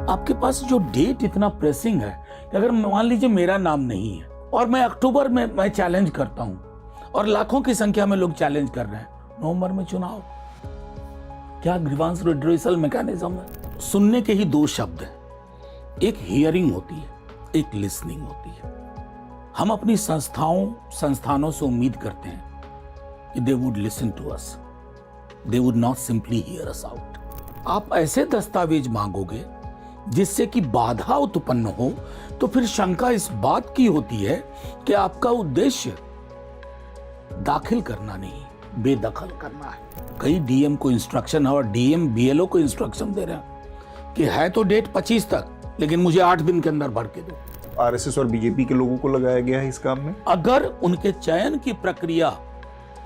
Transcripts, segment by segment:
आपके पास जो डेट इतना प्रेसिंग है कि अगर मान लीजिए मेरा नाम नहीं है और मैं अक्टूबर में मैं चैलेंज करता हूं और लाखों की संख्या में लोग चैलेंज कर रहे हैं, नवंबर में चुनाव, क्या ग्रीवांस रिड्रेसल मैकेनिज्म है? सुनने के ही दो शब्द हैं, एक हियरिंग होती है, एक लिसनिंग होती है। हम अपनी संस्थानों से उम्मीद करते हैं कि they would listen to us, they would not simply hear us out. आप ऐसे दस्तावेज मांगोगे जिससे कि बाधा उत्पन्न हो, तो फिर शंका इस बात की होती है कि आपका उद्देश्य दाखिल करना नहीं, बेदखल करना है। कई डीएम को इंस्ट्रक्शन है और डीएम बीएलओ को इंस्ट्रक्शन दे रहे हैं कि है तो डेट 25 तक, लेकिन मुझे 8 दिन के अंदर भर के दो। आरएसएस और बीजेपी के लोगों को लगाया गया है इस काम में। अगर उनके चयन की प्रक्रिया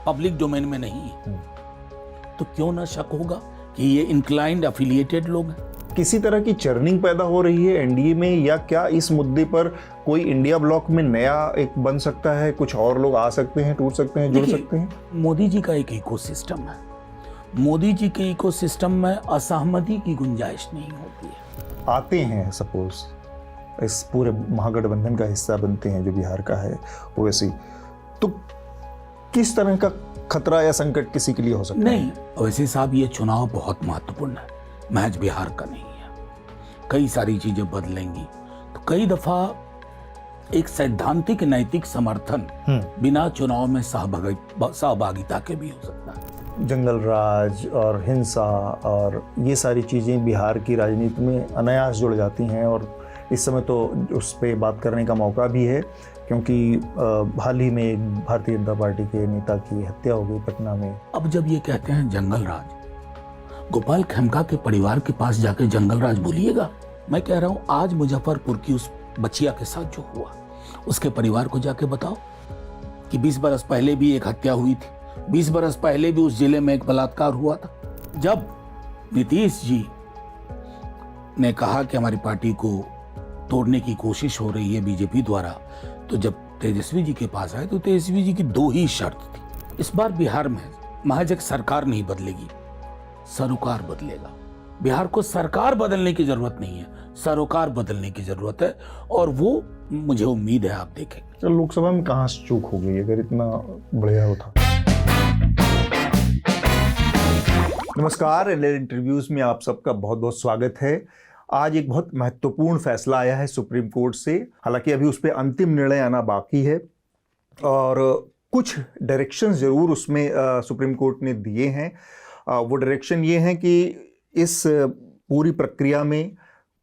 पब्लिक डोमेन में नहीं है तो क्यों ना शक होगा कि ये इंक्लाइंड एफिलिएटेड लोग हैं। किसी तरह की चर्निंग पैदा हो रही है एनडीए में, या क्या इस मुद्दे पर कोई इंडिया ब्लॉक में नया एक बन सकता है, कुछ और लोग आ सकते हैं, टूट सकते हैं, जुड़ सकते हैं? मोदी जी का एक इकोसिस्टम है, मोदी जी के इकोसिस्टम में असहमति की गुंजाइश नहीं होती है। आते हैं सपोज इस पूरे महागठबंधन का हिस्सा बनते हैं जो बिहार का है, वो वैसे ही, तो किस तरह का खतरा या संकट किसी के लिए हो सकता है? नहीं, वैसे साहब ये चुनाव बहुत महत्वपूर्ण है, महज बिहार का नहीं है। कई सारी चीजें बदलेंगी, तो कई दफा एक सैद्धांतिक नैतिक समर्थन बिना चुनाव में सहभागिता के भी हो सकता है। जंगल राज और हिंसा और ये सारी चीजें बिहार की राजनीति में अनायास जुड़ जाती हैं, और इस समय तो उस पर बात करने का मौका भी है, क्योंकि हाल ही में एक भारतीय जनता पार्टी के नेता की हत्या हो गई पटना में। अब जब ये कहते हैं जंगल राज, गोपाल खेमका के परिवार के पास जाके जंगल राज बोलिएगा। मैं कह रहा हूं आज मुजफ्फरपुर की उस बचिया के साथ जो हुआ, उसके परिवार को जाके बताओ कि 20 बरस पहले भी एक हत्या हुई थी, 20 बरस पहले भी उस जिले में एक बलात्कार हुआ था। जब नीतीश जी ने कहा कि हमारी पार्टी को तोड़ने की कोशिश हो रही है बीजेपी द्वारा, तो जब तेजस्वी जी के पास आए तो तेजस्वी जी की 2 ही शर्त थी। इस बार बिहार में महज एक सरकार नहीं बदलेगी, सरोकार बदलेगा। बिहार को सरकार बदलने की जरूरत नहीं है, सरोकार बदलने की जरूरत है, और वो मुझे उम्मीद है आप देखेंगे। तो लोकसभा में कहां से चूक हो गई अगर इतना बढ़िया होता? नमस्कार, एलएल इंटरव्यूज में आप सबका बहुत बहुत स्वागत है। आज एक बहुत महत्वपूर्ण फैसला आया है सुप्रीम कोर्ट से, हालांकि अभी उस पर अंतिम निर्णय आना बाकी है, और कुछ डायरेक्शंस जरूर उसमें सुप्रीम कोर्ट ने दिए हैं। वो डायरेक्शन ये है कि इस पूरी प्रक्रिया में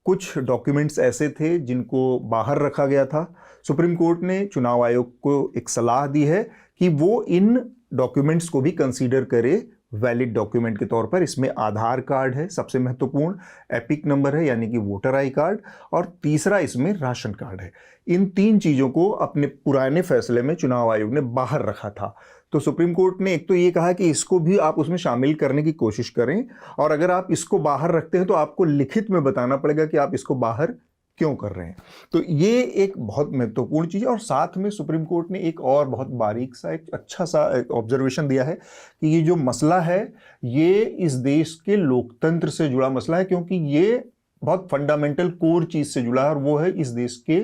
कुछ डॉक्यूमेंट्स ऐसे थे जिनको बाहर रखा गया था। सुप्रीम कोर्ट ने चुनाव आयोग को एक सलाह दी है कि वो इन डॉक्यूमेंट्स को भी कंसीडर करे वैलिड डॉक्यूमेंट के तौर पर। इसमें आधार कार्ड है सबसे महत्वपूर्ण, एपिक नंबर है यानी कि वोटर आई कार्ड, और तीसरा इसमें राशन कार्ड है। इन 3 चीज़ों को अपने पुराने फैसले में चुनाव आयोग ने बाहर रखा था। तो सुप्रीम कोर्ट ने एक तो ये कहा कि इसको भी आप उसमें शामिल करने की कोशिश करें, और अगर आप इसको बाहर रखते हैं तो आपको लिखित में बताना पड़ेगा कि आप इसको बाहर क्यों कर रहे हैं। तो ये एक बहुत महत्वपूर्ण चीज़ है। और साथ में सुप्रीम कोर्ट ने एक और बहुत बारीक सा एक अच्छा सा ऑब्जर्वेशन दिया है कि ये जो मसला है ये इस देश के लोकतंत्र से जुड़ा मसला है, क्योंकि ये बहुत फंडामेंटल कोर चीज़ से जुड़ा है, और वो है इस देश के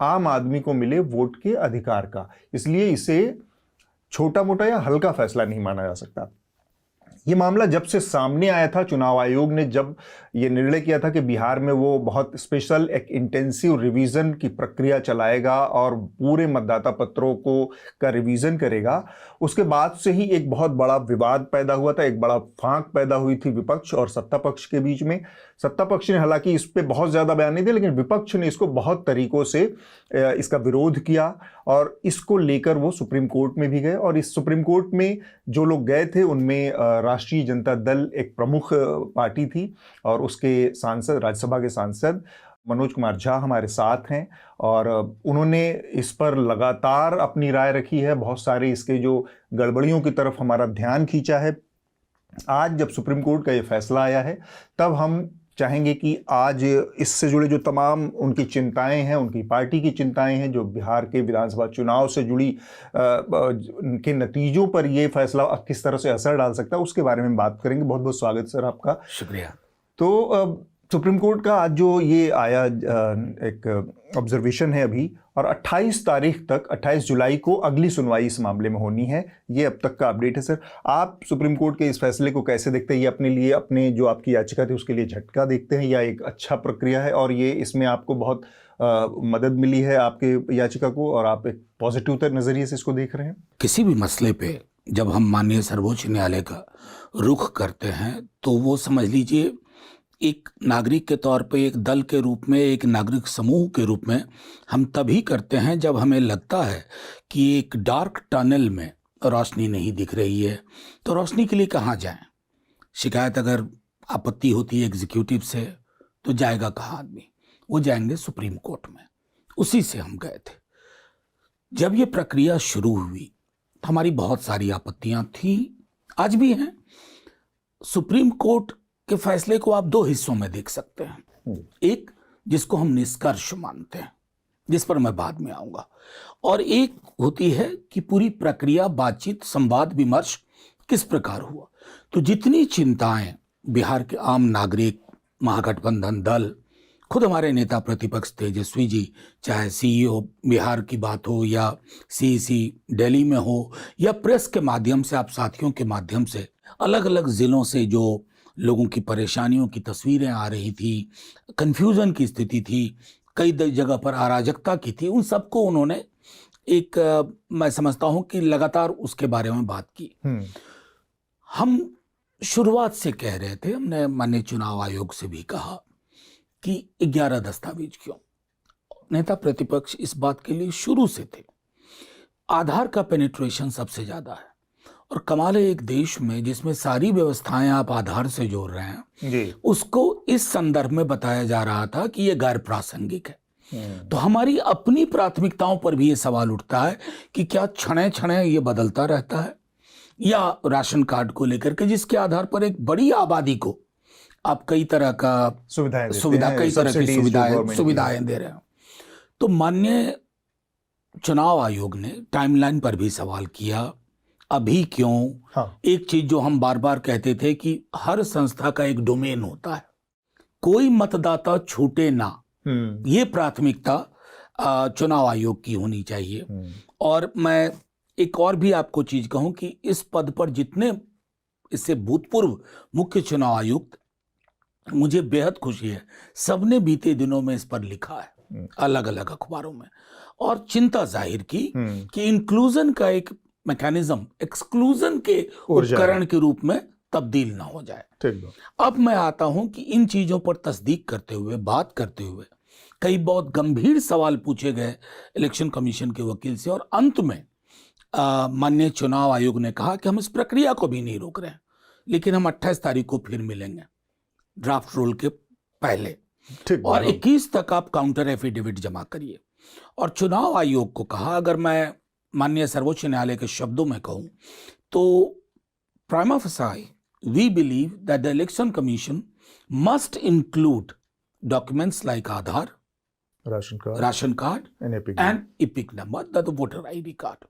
आम आदमी को मिले वोट के अधिकार का। इसलिए इसे छोटा मोटा या हल्का फैसला नहीं माना जा सकता। ये मामला जब से सामने आया था, चुनाव आयोग ने जब ये निर्णय किया था कि बिहार में वो बहुत स्पेशल एक इंटेंसिव रिवीजन की प्रक्रिया चलाएगा और पूरे मतदाता पत्रों को का रिवीजन करेगा, उसके बाद से ही एक बहुत बड़ा विवाद पैदा हुआ था, एक बड़ा फांक पैदा हुई थी विपक्ष और सत्ता पक्ष के बीच में। सत्ता पक्ष ने हालांकि इस पे बहुत ज़्यादा बयान नहीं दिया, लेकिन विपक्ष ने इसको बहुत तरीकों से इसका विरोध किया, और इसको लेकर वो सुप्रीम कोर्ट में भी गए। और इस सुप्रीम कोर्ट में जो लोग गए थे उनमें राष्ट्रीय जनता दल एक प्रमुख पार्टी थी, और उसके सांसद, राज्यसभा के सांसद मनोज कुमार झा हमारे साथ हैं, और उन्होंने इस पर लगातार अपनी राय रखी है। बहुत सारे इसके जो गड़बड़ियों की तरफ हमारा ध्यान खींचा है। आज जब सुप्रीम कोर्ट का ये फैसला आया है, तब हम चाहेंगे कि आज इससे जुड़े जो तमाम उनकी चिंताएं हैं, उनकी पार्टी की चिंताएं हैं, जो बिहार के विधानसभा चुनाव से जुड़ी उनके नतीजों पर ये फैसला किस तरह से असर डाल सकता है, उसके बारे में बात करेंगे। बहुत बहुत स्वागत सर आपका। शुक्रिया। तो सुप्रीम कोर्ट का आज जो ये आया एक ऑब्जर्वेशन है अभी, और 28 तारीख तक 28 जुलाई को अगली सुनवाई इस मामले में होनी है, ये अब तक का अपडेट है। सर, आप सुप्रीम कोर्ट के इस फैसले को कैसे देखते हैं? ये अपने लिए, अपने जो आपकी याचिका थी उसके लिए झटका देखते हैं, या एक अच्छा प्रक्रिया है और ये इसमें आपको बहुत मदद मिली है आपके याचिका को, और आप एक पॉजिटिव नजरिए से इसको देख रहे हैं? किसी भी मसले पे जब हम माननीय सर्वोच्च न्यायालय का रुख करते हैं तो वो समझ लीजिए एक नागरिक के तौर पे, एक दल के रूप में, एक नागरिक समूह के रूप में हम तभी करते हैं जब हमें लगता है कि एक डार्क टनल में रोशनी नहीं दिख रही है। तो रोशनी के लिए कहाँ जाएं? शिकायत अगर आपत्ति होती है एग्जीक्यूटिव से तो जाएगा कहाँ आदमी? वो जाएंगे सुप्रीम कोर्ट में। उसी से हम गए थे। जब ये प्रक्रिया शुरू हुई हमारी बहुत सारी आपत्तियां थी, आज भी हैं। सुप्रीम कोर्ट के फैसले को आप दो हिस्सों में देख सकते हैं। एक जिसको हम निष्कर्ष मानते हैं, जिस पर मैं बाद में आऊंगा, और एक होती है कि पूरी प्रक्रिया, बातचीत, संवाद, विमर्श किस प्रकार हुआ। तो जितनी चिंताएं बिहार के आम नागरिक, महागठबंधन दल, खुद हमारे नेता प्रतिपक्ष तेजस्वी जी, चाहे सीईओ बिहार की बात हो या सीईसी दिल्ली में हो, या प्रेस के माध्यम से, आप साथियों के माध्यम से अलग अलग जिलों से जो लोगों की परेशानियों की तस्वीरें आ रही थी, कन्फ्यूजन की स्थिति थी, कई जगह पर अराजकता की थी, उन सबको उन्होंने एक, मैं समझता हूं कि लगातार उसके बारे में बात की। हम शुरुआत से कह रहे थे, हमने माननीय चुनाव आयोग से भी कहा कि 11 दस्तावेज क्यों। नेता प्रतिपक्ष इस बात के लिए शुरू से थे। आधार का पेनिट्रेशन सबसे ज्यादा है, और कमाल है एक देश में जिसमें सारी व्यवस्थाएं आप आधार से जोड़ रहे हैं जी। उसको इस संदर्भ में बताया जा रहा था कि ये गैर प्रासंगिक है। तो हमारी अपनी प्राथमिकताओं पर भी ये सवाल उठता है कि क्या क्षणे क्षणे ये बदलता रहता है, या राशन कार्ड को लेकर के जिसके आधार पर एक बड़ी आबादी को आप कई तरह का कई तरह की सुविधाएं दे रहे हैं। तो माननीय चुनाव आयोग ने टाइमलाइन पर भी सवाल किया, अभी क्यों? हाँ। एक चीज जो हम बार बार कहते थे कि हर संस्था का एक डोमेन होता है, कोई मतदाता छूटे ना, ये प्राथमिकता चुनाव आयोग की होनी चाहिए। और मैं एक और भी आपको चीज कहूं कि इस पद पर जितने इससे भूतपूर्व मुख्य चुनाव आयुक्त, मुझे बेहद खुशी है, सबने बीते दिनों में इस पर लिखा है अलग अलग अखबारों में, और चिंता जाहिर की कि इंक्लूजन का एक मैकेनिज्म एक्सक्लूजन के उपकरण के रूप में तब्दील ना हो जाए। अब मैं आता हूं कि इन चीजों पर तस्दीक करते हुए, बात करते हुए, कई बहुत गंभीर सवाल पूछे गए इलेक्शन कमीशन के वकील से, और अंत में माननीय चुनाव आयोग ने कहा कि हम इस प्रक्रिया को भी नहीं रोक रहे हैं, लेकिन हम 28 तारीख को फिर मिलेंगे ड्राफ्ट रोल के पहले, और 21 तक आप काउंटर एफिडेविट जमा करिए। और चुनाव आयोग को कहा, अगर मैं माननीय सर्वोच्च न्यायालय के शब्दों में कहूं तो prima facie we believe that the election commission must include documents like Aadhaar, ration card and EPIC number, the voter ID card.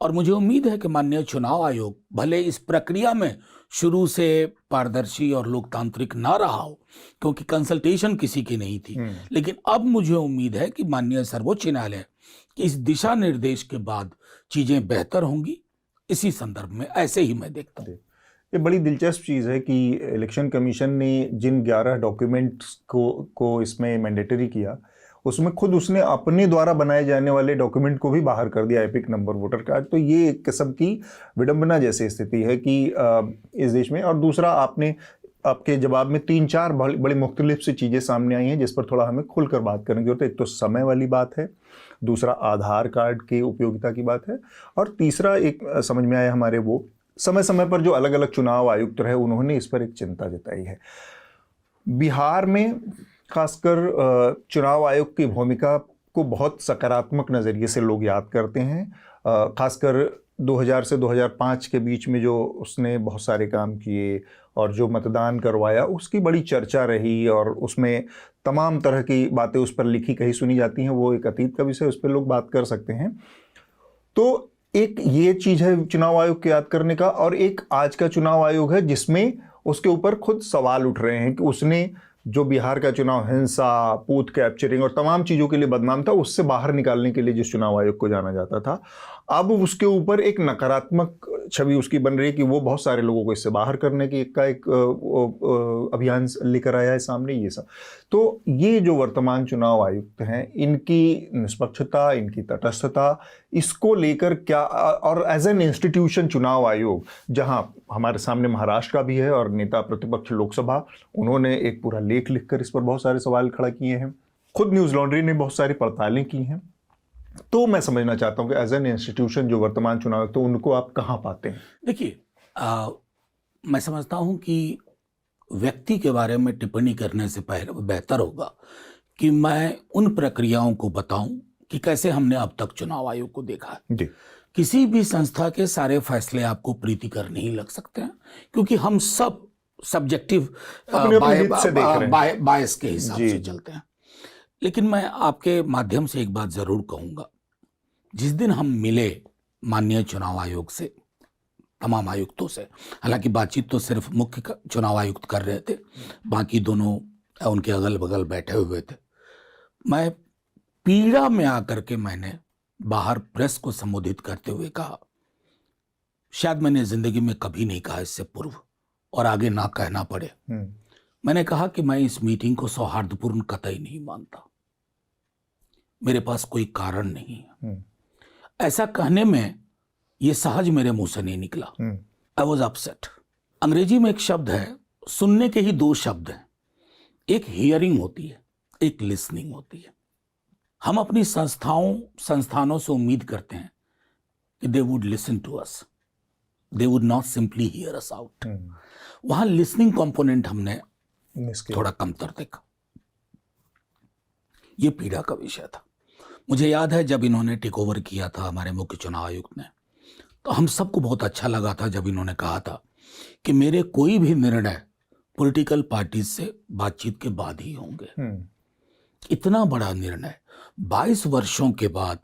और मुझे उम्मीद है कि माननीय चुनाव आयोग भले इस प्रक्रिया में शुरू से पारदर्शी और लोकतांत्रिक ना रहा हो, क्योंकि कंसल्टेशन किसी की नहीं थी, लेकिन अब मुझे उम्मीद है कि माननीय सर्वोच्च न्यायालय कि इस दिशा निर्देश के बाद चीजें बेहतर होंगी। इसी संदर्भ में ऐसे ही मैं देखता हूँ। ये बड़ी दिलचस्प चीज़ है कि इलेक्शन कमीशन ने जिन 11 डॉक्यूमेंट्स को इसमें मैंडेटरी किया, उसमें खुद उसने अपने द्वारा बनाए जाने वाले डॉक्यूमेंट को भी बाहर कर दिया, एपिक नंबर, वोटर कार्ड। तो ये एक किस्म की विडंबना जैसी स्थिति है कि इस देश में। और दूसरा, आपके जवाब में 3-4 बड़ी मुख्तलिफ सी चीज़ें सामने आई हैं जिस पर थोड़ा हमें खुलकर बात करने की जरूरत है। एक तो समय वाली बात है, दूसरा आधार कार्ड की उपयोगिता की बात है, और तीसरा एक समझ में आया हमारे, वो समय समय पर जो अलग अलग चुनाव आयुक्त रहे उन्होंने इस पर एक चिंता जताई है। बिहार में खासकर चुनाव आयोग की भूमिका को बहुत सकारात्मक नज़रिए से लोग याद करते हैं, खासकर 2000 से 2005 के बीच में जो उसने बहुत सारे काम किए और जो मतदान करवाया उसकी बड़ी चर्चा रही, और उसमें तमाम तरह की बातें उस पर लिखी कही सुनी जाती हैं। वो एक अतीत का विषय, उस पर लोग बात कर सकते हैं। तो एक ये चीज़ है चुनाव आयोग को याद करने का, और एक आज का चुनाव आयोग है जिसमें उसके ऊपर खुद सवाल उठ रहे हैं कि उसने जो बिहार का चुनाव हिंसा, बूथ कैप्चरिंग और तमाम चीज़ों के लिए बदनाम था, उससे बाहर निकालने के लिए जिस चुनाव आयोग को जाना जाता था, अब उसके ऊपर एक नकारात्मक छवि उसकी बन रही है कि वो बहुत सारे लोगों को इससे बाहर करने की एक अभियान लेकर आया है सामने। ये सब तो ये जो वर्तमान चुनाव आयुक्त हैं, इनकी निष्पक्षता, इनकी तटस्थता, इसको लेकर क्या, और एज एन इंस्टीट्यूशन चुनाव आयोग, जहां हमारे सामने महाराष्ट्र का भी है और नेता प्रतिपक्ष लोकसभा, उन्होंने एक पूरा लेख लिखकर इस पर बहुत सारे सवाल खड़ा किए हैं। खुद न्यूज़ लॉन्ड्री ने बहुत सारी पड़तालें की हैं। तो मैं समझना चाहता हूं कि एज एन इंस्टीट्यूशन जो वर्तमान चुनाव, तो उनको आप कहां पाते हैं? देखिए, मैं समझता हूं कि व्यक्ति के बारे में टिप्पणी करने से पहले बेहतर होगा कि मैं उन प्रक्रियाओं को बताऊं कि कैसे हमने अब तक चुनाव आयोग को देखा है। जी। किसी भी संस्था के सारे फैसले आपको प्रीतिकर नहीं लग सकते हैं, क्योंकि हम सब सब्जेक्टिव बायस के हिसाब से चलते हैं। लेकिन मैं आपके माध्यम से एक बात जरूर कहूंगा, जिस दिन हम मिले माननीय चुनाव आयोग से, तमाम आयुक्तों से, हालांकि बातचीत तो सिर्फ मुख्य चुनाव आयुक्त कर रहे थे, बाकी दोनों उनके अगल बगल बैठे हुए थे, मैं पीड़ा में आकर के मैंने बाहर प्रेस को संबोधित करते हुए कहा, शायद मैंने जिंदगी में कभी नहीं कहा इससे पूर्व और आगे ना कहना पड़े। मैंने कहा कि मैं इस मीटिंग को सौहार्दपूर्ण कतई नहीं मानता, मेरे पास कोई कारण नहीं है। ऐसा कहने में ये सहज मेरे मुंह से नहीं निकला। I was upset. अंग्रेजी में एक शब्द है, सुनने के ही दो शब्द हैं, एक हियरिंग होती है, एक लिसनिंग होती है। हम अपनी संस्थानों से उम्मीद करते हैं कि they would listen to us, they would not simply hear us out. वहां लिसनिंग कंपोनेंट हमने थोड़ा कमतर देखा। ये पीड़ा का विषय था। मुझे याद है जब इन्होंने टेक ओवर किया था हमारे मुख्य चुनाव आयुक्त ने, तो हम सबको बहुत अच्छा लगा था जब इन्होंने कहा था कि मेरे कोई भी निर्णय पॉलिटिकल पार्टीज से बातचीत के बाद ही होंगे। इतना बड़ा निर्णय 22 वर्षों के बाद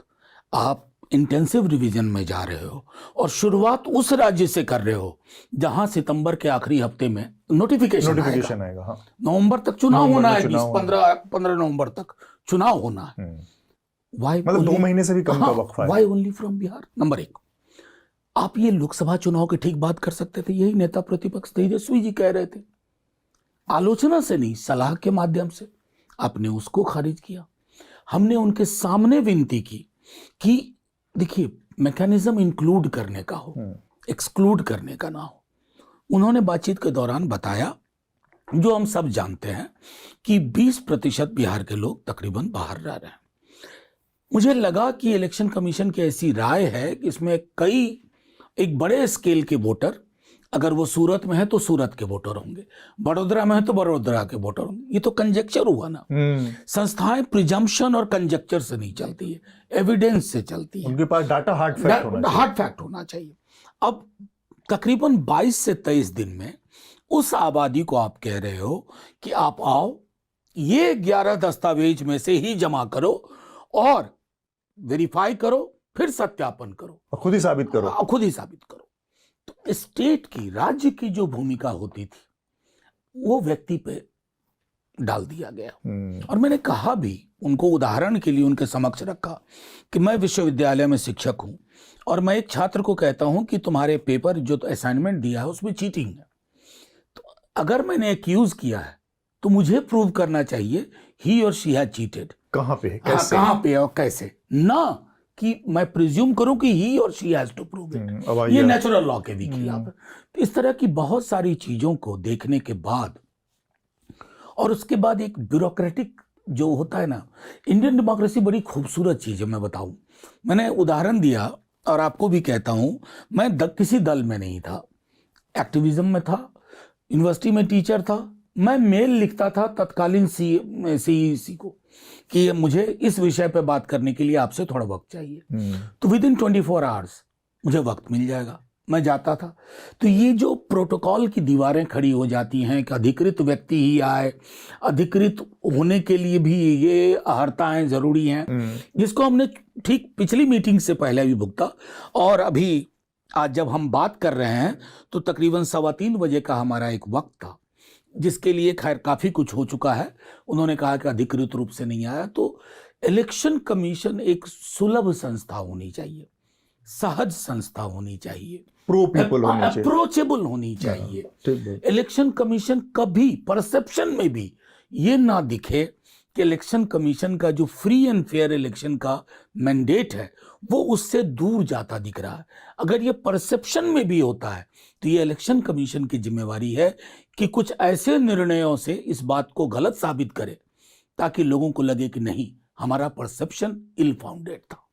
आप इंटेंसिव रिवीजन में जा रहे हो और शुरुआत उस राज्य से कर रहे हो जहां सितंबर के आखिरी हफ्ते में नोटिफिकेशन आएगा। हाँ। नवंबर तक चुनाव होना है, 15 नवंबर तक चुनाव होना है। मतलब 2 महीने से भी कम का वक्फा है। Why only from Bihar? Number 1, आप ये लोकसभा चुनाव की ठीक बात कर सकते थे, यही नेता प्रतिपक्ष तेजस्वी जी कह रहे थे, आलोचना से नहीं, सलाह के माध्यम से। आपने उसको खारिज किया। हमने उनके सामने विनती की कि देखिए, मैकेनिज्म इंक्लूड करने का हो, एक्सक्लूड करने का ना हो। उन्होंने बातचीत के दौरान बताया, जो हम सब जानते हैं, कि 20% बिहार के लोग तकरीबन बाहर रह रहे हैं। मुझे लगा कि इलेक्शन कमीशन की ऐसी राय है कि इसमें एक बड़े स्केल के वोटर, अगर वो सूरत में है तो सूरत के वोटर होंगे, बड़ोदरा में है तो बड़ोदरा के वोटर होंगे। ये तो कंजेक्चर हुआ ना। संस्थाएं प्रिजम्पशन और कंजेक्चर से नहीं चलती है, एविडेंस से चलती है। उनके पास डाटा हार्ड फैक्ट होना चाहिए। अब तकरीबन 22 से 23 दिन में उस आबादी को आप कह रहे हो कि आप आओ, ये 11 दस्तावेज में से ही जमा करो और वेरीफाई करो, फिर सत्यापन करो, खुद ही साबित करो। तो स्टेट की, राज्य की जो भूमिका होती थी, वो व्यक्ति पे डाल दिया गया। और मैंने कहा भी, उनको उदाहरण के लिए उनके समक्ष रखा कि मैं विश्वविद्यालय में शिक्षक हूं और मैं एक छात्र को कहता हूं कि तुम्हारे पेपर जो असाइनमेंट दिया है उसमें चीटिंग है। तो अगर मैंने एक्यूज किया है तो मुझे प्रूव करना चाहिए ही और शी हैज चीटेड। कहां पे, और कैसे, ना कि मैं प्रिज्यूम करूं कि ही और she has to prove it. ये नेचुरल लॉ के भी खिलाफ है। तो इस तरह की बहुत सारी चीजों को देखने के बाद, और उसके बाद एक ब्यूरोक्रेटिक जो होता है ना, इंडियन डेमोक्रेसी बड़ी खूबसूरत चीज है। मैं बताऊं, मैंने उदाहरण दिया और आपको भी कहता हूं, मैं किसी दल में नहीं था, एक्टिविज्म में था, यूनिवर्सिटी में टीचर था। मैं मेल लिखता था तत्कालीन सीईसी को कि मुझे इस विषय पे बात करने के लिए आपसे थोड़ा वक्त चाहिए। तो विद इन 24 आवर्स मुझे वक्त मिल जाएगा, मैं जाता था। तो ये जो प्रोटोकॉल की दीवारें खड़ी हो जाती हैं कि अधिकृत व्यक्ति ही आए, अधिकृत होने के लिए भी ये अहर्ताएं जरूरी हैं, जिसको हमने ठीक पिछली मीटिंग से पहले भी भुगता। और अभी आज जब हम बात कर रहे हैं तो तकरीबन 3:15 बजे का हमारा एक वक्त था, जिसके लिए खैर काफी कुछ हो चुका है। उन्होंने कहा कि अधिकृत रूप से नहीं आया। तो इलेक्शन कमीशन एक सुलभ संस्था होनी चाहिए, सहज संस्था होनी चाहिए, प्रो पीपल होनी चाहिए, अप्रोचेबल होनी चाहिए। ठीक है। इलेक्शन कमीशन कभी परसेप्शन में भी ये ना दिखे कि इलेक्शन कमीशन का जो फ्री एंड फेयर इलेक्शन का मैंडेट है वो उससे दूर जाता दिख रहा है। अगर ये परसेप्शन में भी होता है तो ये इलेक्शन कमीशन की जिम्मेवारी है कि कुछ ऐसे निर्णयों से इस बात को गलत साबित करे ताकि लोगों को लगे कि नहीं, हमारा परसेप्शन इल फाउंडेड था।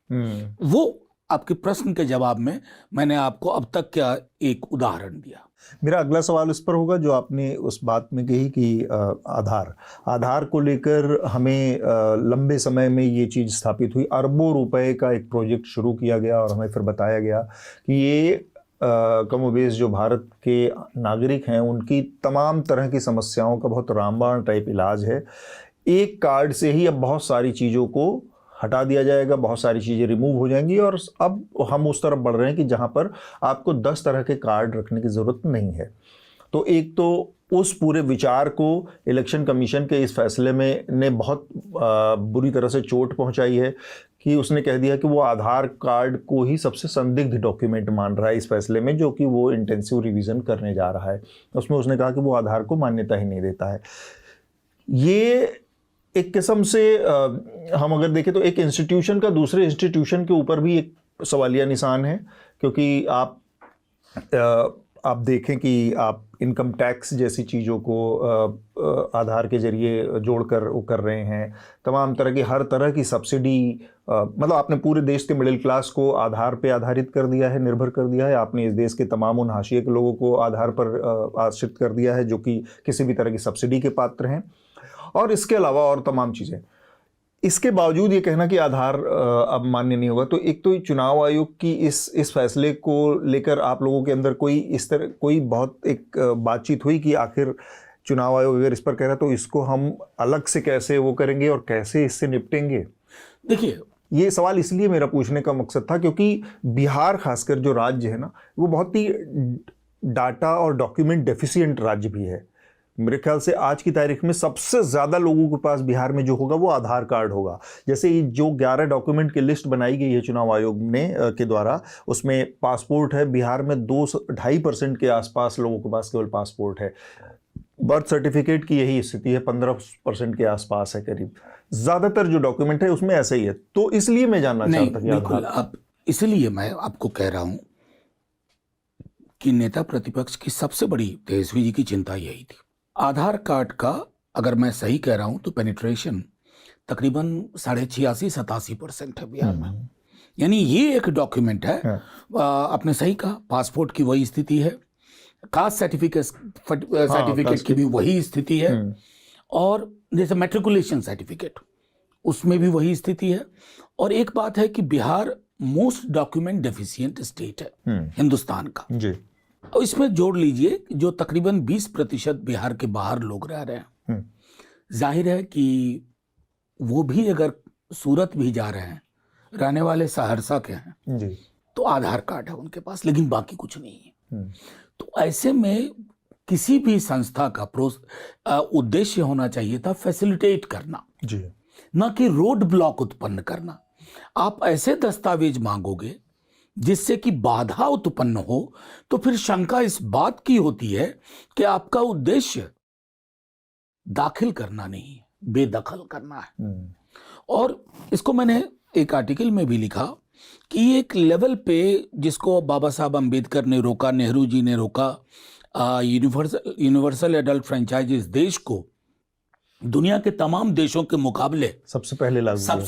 वो आपके प्रश्न के जवाब में मैंने आपको अब तक क्या एक उदाहरण दिया। मेरा अगला सवाल इस पर होगा जो आपने उस बात में कही कि आधार को लेकर हमें लंबे समय में ये चीज़ स्थापित हुई, अरबों रुपए का एक प्रोजेक्ट शुरू किया गया और हमें फिर बताया गया कि ये कमोबेश जो भारत के नागरिक हैं उनकी तमाम तरह की समस्याओं का बहुत रामबाण टाइप इलाज है। एक कार्ड से ही अब बहुत सारी चीज़ों को हटा दिया जाएगा, बहुत सारी चीज़ें रिमूव हो जाएंगी और अब हम उस तरफ बढ़ रहे हैं कि जहां पर आपको 10 तरह के कार्ड रखने की ज़रूरत नहीं है। तो एक तो उस पूरे विचार को इलेक्शन कमीशन के इस फैसले में ने बहुत बुरी तरह से चोट पहुंचाई है कि उसने कह दिया कि वो आधार कार्ड को ही सबसे संदिग्ध डॉक्यूमेंट मान रहा है इस फैसले में, जो कि वो इंटेंसिव रिवीजन करने जा रहा है। उसमें उसने कहा कि वो आधार को मान्यता ही नहीं देता है। ये एक किस्म से हम अगर देखें तो एक इंस्टीट्यूशन का दूसरे इंस्टीट्यूशन के ऊपर भी एक सवालिया निशान है, क्योंकि आप देखें कि आप इनकम टैक्स जैसी चीज़ों को आधार के जरिए जोड़कर वो कर रहे हैं, तमाम तरह की हर तरह की सब्सिडी, मतलब आपने पूरे देश के मिडिल क्लास को आधार पे आधारित कर दिया है, निर्भर कर दिया है। आपने इस देश के तमाम उन हाशिए के लोगों को आधार पर आश्रित कर दिया है जो कि किसी भी तरह की सब्सिडी के पात्र हैं, और इसके अलावा और तमाम चीज़ें। इसके बावजूद ये कहना कि आधार अब मान्य नहीं होगा, तो एक तो चुनाव आयोग की इस फैसले को लेकर आप लोगों के अंदर कोई बहुत एक बातचीत हुई कि आखिर चुनाव आयोग अगर इस पर कह रहा है तो इसको हम अलग से कैसे वो करेंगे और कैसे इससे निपटेंगे? देखिए, ये सवाल इसलिए मेरा पूछने का मकसद था क्योंकि बिहार खासकर जो राज्य है ना, वो बहुत ही डाटा और डॉक्यूमेंट डेफिशिएंट राज्य भी है। मेरे ख्याल से आज की तारीख में सबसे ज़्यादा लोगों के पास बिहार में जो होगा वो आधार कार्ड होगा। जैसे ये जो 11 डॉक्यूमेंट की लिस्ट बनाई गई है चुनाव आयोग ने के द्वारा, उसमें पासपोर्ट है। बिहार में 2-2.5% के आसपास लोगों के पास केवल पासपोर्ट है। बर्थ सर्टिफिकेट की यही स्थिति है, 15% के आसपास है करीब। ज़्यादातर जो डॉक्यूमेंट है उसमें ऐसा ही है। तो इसलिए मैं जानना चाहता कि बिल्कुल, अब इसलिए मैं आपको कह रहा हूँ कि नेता प्रतिपक्ष की सबसे बड़ी तेजस्वी जी की चिंता यही थी। आधार कार्ड का, अगर मैं सही कह रहा हूं तो पेनिट्रेशन तकरीबन 86-87% है बिहार में। यानी ये एक डॉक्यूमेंट है। आपने सही कहा, पासपोर्ट की वही स्थिति है, कास्ट सर्टिफिकेट की भी वही स्थिति है, और जैसे मैट्रिकुलेशन सर्टिफिकेट उसमें भी वही स्थिति है। और एक बात है कि Bihar most document deficient state है हिंदुस्तान का जी। और इसमें जोड़ लीजिए जो तकरीबन 20% बिहार के बाहर लोग रह रहे हैं। जाहिर है कि वो भी अगर सूरत भी जा रहे हैं, रहने वाले सहरसा के हैं जी, तो आधार कार्ड है उनके पास, लेकिन बाकी कुछ नहीं है। तो ऐसे में किसी भी संस्था का उद्देश्य होना चाहिए था फैसिलिटेट करना जी, ना कि रोड ब्लॉक उत्पन्न करना। आप ऐसे दस्तावेज मांगोगे जिससे कि बाधा उत्पन्न हो, तो फिर शंका इस बात की होती है कि आपका उद्देश्य दाखिल करना नहीं है, बेदखल करना है। और इसको मैंने एक आर्टिकल में भी लिखा कि एक लेवल पे जिसको बाबा साहब अम्बेडकर ने रोका, नेहरू जी ने रोका, यूनिवर्सल एडल्ट फ्रेंचाइज इस देश को दुनिया के तमाम देशों के मुकाबले सबसे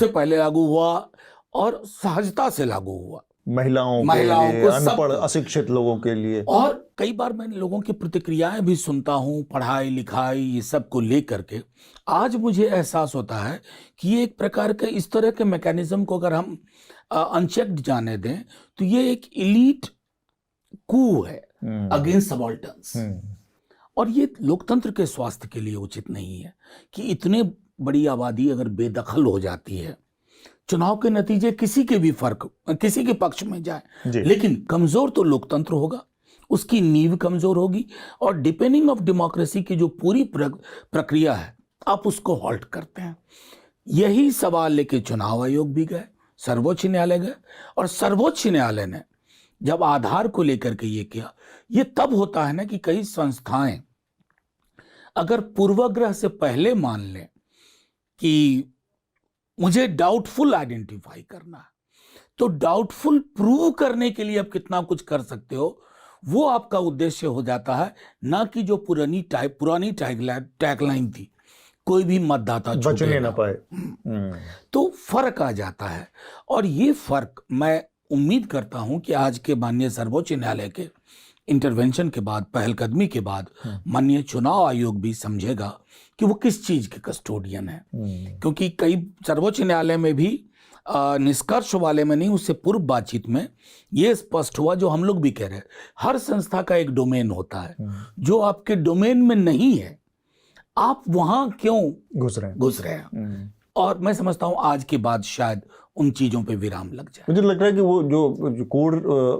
पहले लागू हुआ और सहजता से लागू हुआ। महिलाओं के लिए, अनपढ़ अशिक्षित लोगों के लिए। और कई बार मैं लोगों की प्रतिक्रियाएं भी सुनता हूं, पढ़ाई लिखाई ये सब को लेकर के। आज मुझे एहसास होता है कि ये एक प्रकार के इस तरह के मैकेनिज्म को अगर हम अनचेक्ड जाने दें तो ये एक इलीट कू है अगेंस्ट सबाल्टर्न्स। और ये लोकतंत्र के स्वास्थ्य के लिए उचित नहीं है कि इतने बड़ी आबादी अगर बेदखल हो जाती है, चुनाव के नतीजे किसी के भी किसी के पक्ष में जाए, लेकिन कमजोर तो लोकतंत्र होगा, उसकी नींव कमजोर होगी। और डिपेंडिंग ऑफ डेमोक्रेसी की जो पूरी प्रक्रिया है आप उसको हॉल्ट करते हैं। यही सवाल लेके चुनाव आयोग भी गए, सर्वोच्च न्यायालय गए, और सर्वोच्च न्यायालय ने जब आधार को लेकर के ये किया, ये तब होता है ना कि कई संस्थाएं अगर पूर्वाग्रह से पहले मान लें कि मुझे डाउटफुल आइडेंटिफाई करना है, तो डाउटफुल प्रूव करने के लिए आप कितना कुछ कर सकते हो वो आपका उद्देश्य हो जाता है, ना कि जो पुरानी टैगलाइन थी, कोई भी मतदाता बचने ना पाए। तो फर्क आ जाता है। और ये फर्क मैं उम्मीद करता हूं कि आज के माननीय सर्वोच्च न्यायालय के इंटरवेंशन के बाद, पहलकदमी के बाद, माननीय चुनाव आयोग भी समझेगा कि वो किस चीज के कस्टोडियन है। क्योंकि कई सर्वोच्च न्यायालय में भी निष्कर्ष वाले में नहीं, उससे पूर्व बातचीत में ये स्पष्ट हुआ, जो हम लोग भी कह रहे हैं, हर संस्था का एक डोमेन होता है। जो आपके डोमेन में नहीं है आप वहां क्यों घुस रहे हैं। और मैं समझता हूं आज के बाद शायद उन चीजों पे विराम लग जाए। मुझे लग रहा है कि वो जो कोर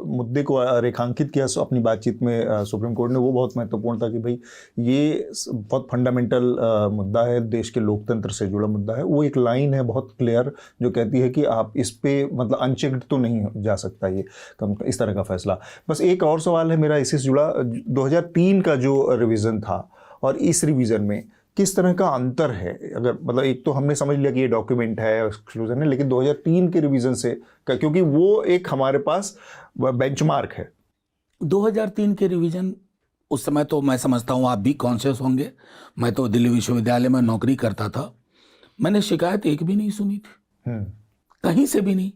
मुद्दे को रेखांकित किया अपनी बातचीत में सुप्रीम कोर्ट ने, वो बहुत महत्वपूर्ण था कि भाई ये बहुत फंडामेंटल मुद्दा है, देश के लोकतंत्र से जुड़ा मुद्दा है। वो एक लाइन है बहुत क्लियर जो कहती है कि आप इस पे मतलब अनचेक्ड तो नहीं जा सकता ये इस तरह का फैसला। बस एक और सवाल है मेरा इससे जुड़ा, 2003 का जो रिवीजन था और इस रिवीजन में किस तरह का अंतर है? अगर मतलब एक तो हमने समझ लिया कि ये डॉक्यूमेंट है, एक्सक्लूजन है, लेकिन 2003 के रिवीजन से, क्योंकि वो एक हमारे पास बेंचमार्क है। 2003 के रिवीजन उस समय तो मैं समझता हूँ आप भी कॉन्शियस होंगे, मैं तो दिल्ली विश्वविद्यालय में नौकरी करता था, मैंने शिकायत एक भी नहीं सुनी थी, कहीं से भी नहीं।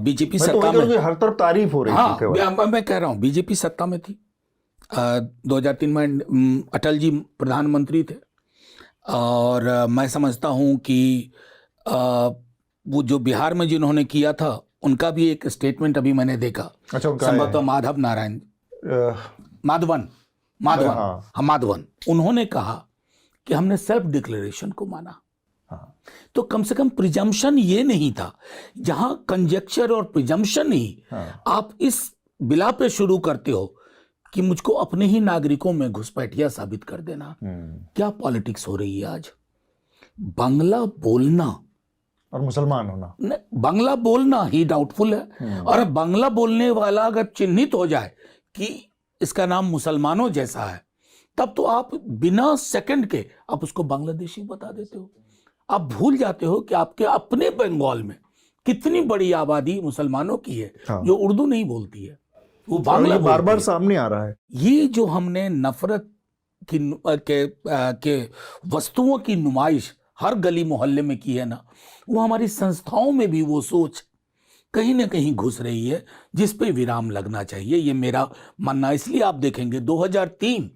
बीजेपी सत्ता में, हर तरफ तारीफ हो रही थी। हाँ, मैं कह रहा हूँ बीजेपी सत्ता में थी। 2003 में अटल जी प्रधानमंत्री थे, और मैं समझता हूं कि वो जो बिहार में जिन्होंने किया था उनका भी एक स्टेटमेंट अभी मैंने देखा। अच्छा, संभवतः माधवन, उन्होंने कहा कि हमने सेल्फ डिक्लेरेशन को माना। तो कम से कम प्रिजम्पशन ये नहीं था, जहां कंजेक्चर और प्रिजम्पशन ही आप इस बिला पे शुरू करते हो कि मुझको अपने ही नागरिकों में घुसपैठिया साबित कर देना। क्या पॉलिटिक्स हो रही है आज? बांग्ला बोलना और मुसलमान होना, बांग्ला बोलना ही डाउटफुल है। और अब बांग्ला बोलने वाला अगर चिन्हित हो जाए कि इसका नाम मुसलमानों जैसा है, तब तो आप बिना सेकंड के आप उसको बांग्लादेशी बता देते हो। आप भूल जाते हो कि आपके अपने बंगाल में कितनी बड़ी आबादी मुसलमानों की है जो उर्दू नहीं बोलती है, वो बांग्ला बार बार सामने आ रहा है। ये जो हमने नफरत के वस्तुओं की नुमाइश हर गली मोहल्ले में की है ना, वो हमारी संस्थाओं में भी वो सोच कहीं ना कहीं घुस रही है, जिस पे विराम लगना चाहिए, ये मेरा मानना। इसलिए आप देखेंगे 2003